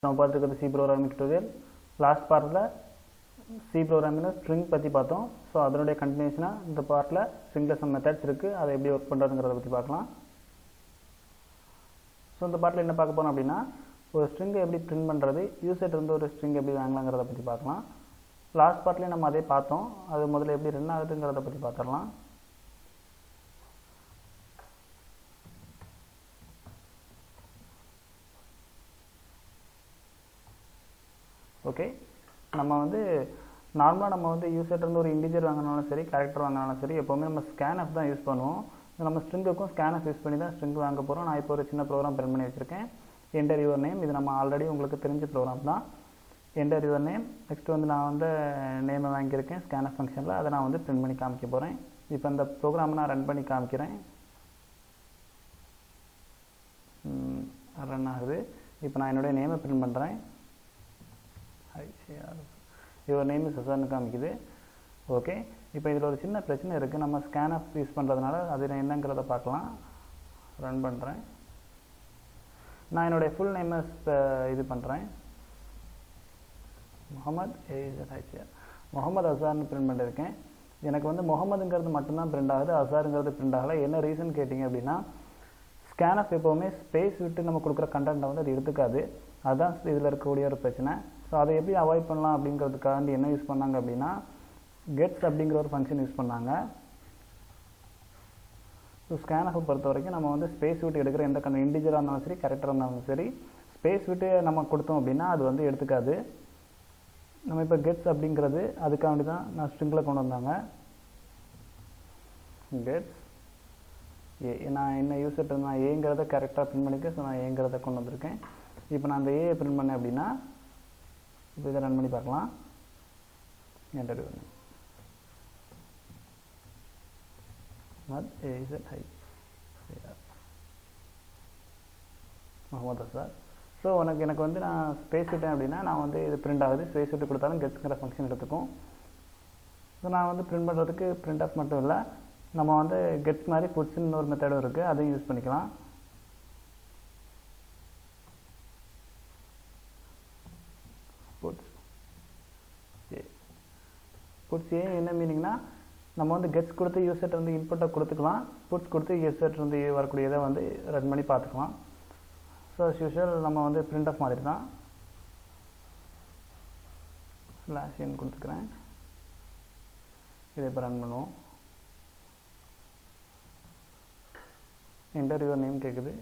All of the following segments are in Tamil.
நம்ம பார்த்துக்கிறது சி ப்ரோக்ராமிங் டியூட்டோரியல். லாஸ்ட் பார்ட்டில் சி ப்ரோக்ராமிங்கில் ஸ்ட்ரிங் பற்றி பார்த்தோம். ஸோ அதனுடைய கண்டினியூஷனாக இந்த பார்ட்டில் ஸ்ட்ரிங்கில் சம் மெத்தட்ஸ் இருக்குது, அதை எப்படி ஒர்க் பண்ணுறதுங்கிறத பற்றி பார்க்கலாம். ஸோ இந்த பார்ட்டில் என்ன பார்க்க போகிறோம் அப்படின்னா, ஒரு ஸ்ட்ரிங்கை எப்படி பிரிண்ட் பண்ணுறது, யூசர்கிட்ட இருந்து ஒரு ஸ்ட்ரிங் எப்படி வாங்கலாங்கிறத பற்றி பார்க்கலாம். லாஸ்ட் பார்ட்லேயும் நம்ம அதே பார்த்தோம், அது முதல்ல எப்படி ரன் ஆகுதுங்கிறத பற்றி பார்த்துடலாம். ஓகே, நம்ம நார்மலாக நம்ம யூசர்லேருந்து ஒரு இன்டிஜர் வாங்கினாலும் சரி, கேரக்டர் வாங்கினாலும் சரி, எப்போவுமே நம்ம scanf தான் யூஸ் பண்ணுவோம். நம்ம ஸ்ட்ரிங்குக்கும் scanf யூஸ் பண்ணி தான் ஸ்ட்ரிங் வாங்க போகிறோம். நான் இப்போ ஒரு சின்ன ப்ரோக்ராம் பிரிண்ட் பண்ணி வச்சுருக்கேன். என்டர் யுவர் நேம், இது நம்ம ஆல்ரெடி உங்களுக்கு தெரிஞ்ச ப்ரோக்ராம் தான். என்டர் யுவர் நேம், நெக்ஸ்ட் நான் நேமை வாங்கியிருக்கேன் scanf ஃபங்க்ஷனில், அதை நான் பிரிண்ட் பண்ணி காமிக்க போகிறேன். இப்போ இந்த ப்ரோக்ராம் நான் ரன் பண்ணி காமிக்கிறேன். ரன் ஆகுது. இப்போ நான் என்னுடைய நேமை பிரிண்ட் பண்ணுறேன். யுவர் நேம் இஸ் அசார்னு காமிக்குது. ஓகே, இப்போ இதில் ஒரு சின்ன பிரச்சனை இருக்குது. நம்ம scanf யூஸ் பண்ணுறதுனால அது என்னங்கிறத பார்க்கலாம். ரன் பண்ணுறேன். நான் என்னுடைய ஃபுல் நேமை இது பண்ணுறேன். முகமது அசார்னு பிரிண்ட் பண்ணியிருக்கேன். எனக்கு முகமதுங்கிறது மட்டும்தான் பிரிண்ட் ஆகுது, அசாருங்கிறது பிரிண்ட் ஆகலை. என்ன ரீசன் கேட்டிங்க அப்படின்னா, scanf எப்போவுமே ஸ்பேஸ் விட்டு நம்ம கொடுக்குற கண்டென்ட்டை அது எடுத்துக்காது. அதுதான் இதில் இருக்கக்கூடிய ஒரு பிரச்சனை. ஸோ அதை எப்படி அவாய்ட் பண்ணலாம் அப்படிங்கிறதுக்காண்டி என்ன யூஸ் பண்ணாங்க அப்படின்னா, கெட்ஸ் அப்படிங்கிற ஒரு ஃபங்க்ஷன் யூஸ் பண்ணாங்க. ஸோ scanf பொறுத்த வரைக்கும் நம்ம ஸ்பேஸ் விட்டு எடுக்கிற எந்த இன்டிஜராக இருந்தாலும் சரி, கேரக்டராக இருந்தாலும் சரி, ஸ்பேஸ் விட்டு நம்ம கொடுத்தோம் அப்படின்னா அது எடுத்துக்காது. நம்ம இப்போ கெட்ஸ் அப்படிங்கிறது அதுக்காண்டி தான் நான் ஸ்ட்ரிங்கில் கொண்டு வந்தாங்க. கெட்ஸ் நான் என்ன யூசர்கிட்ட நான் ஏங்கிறத கரெக்டாக பிரிண்ட் பண்ணியிருக்கேன். ஸோ நான் ஏங்கிறத கொண்டு வந்திருக்கேன். இப்போ நான் அந்த ஏயை பிரிண்ட் பண்ணேன் அப்படின்னா, இப்போ இதை ரன் பண்ணி பார்க்கலாம். Enter Mohammed sir. ஸோ எனக்கு நான் ஸ்பேஸ் விட்டேன் அப்படின்னா நான் இது பிரிண்ட் ஆகுது. ஸ்பேஸ் விட்டு கொடுத்தாலும் கெட்ஸ்ங்கிற ஃபங்க்ஷன் எடுத்துக்கும். ஸோ நான் பிரிண்ட் பண்ணுறதுக்கு பிரிண்ட் ஆஃப் மட்டும் இல்லை, நம்ம கெட்ஸ் மாதிரி புட்ஸ்ன்னு ஒரு மெத்தடும் இருக்குது, அதையும் யூஸ் பண்ணிக்கலாம். புட்ஸ் ஏன் என்ன மீனிங்னா, நம்ம கெட்ஸ் கொடுத்து யூசர்கிட்ட இன்புட்டை கொடுத்துக்கலாம், புட்ஸ் கொடுத்து யூசர்கிட்ட வரக்கூடியதை ரன் பண்ணி பார்த்துக்கலாம். ஸோ அஸ் யூஷுவல் நம்ம பிரிண்ட் ஆஃப் மாதிரி தான். /n கொடுத்துக்கிறேன். இதை இப்போ ரன் பண்ணுவோம். என்டர் யுவர் நேம் கேட்குது.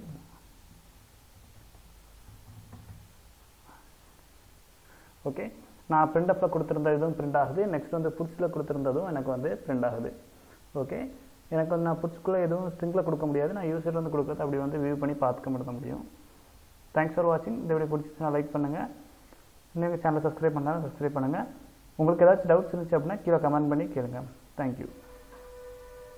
ஓகே, நான் பிரிண்ட் அப்பில் கொடுத்துருந்த இதுவும் பிரிண்ட் ஆகுது. நெக்ஸ்ட் புட்ஸில் கொடுத்துருந்ததும் எனக்கு பிரிண்ட் ஆகுது. ஓகே, எனக்கு நான் புட்ஸ்குள்ளே எதுவும் ஸ்ட்ரிங்கில் கொடுக்க முடியாது, நான் யூசர் கொடுக்குறது அப்படி வியூ பண்ணி பார்த்துக்க மட்டும் முடியும். தேங்க்ஸ் ஃபார் வாட்சிங். இந்த வீடியோ பிடிச்சிச்சுன்னா லைக் பண்ணுங்கள். இன்னும் சேனலை சப்ஸ்கிரைப் பண்ணாலும் சப்ஸ்கிரைப் பண்ணுங்கள். உங்களுக்கு ஏதாச்சும் டவுட்ஸ் இருந்துச்சு அப்படின்னா கீழே கமெண்ட் பண்ணி கேளுங்க. தேங்க்யூ.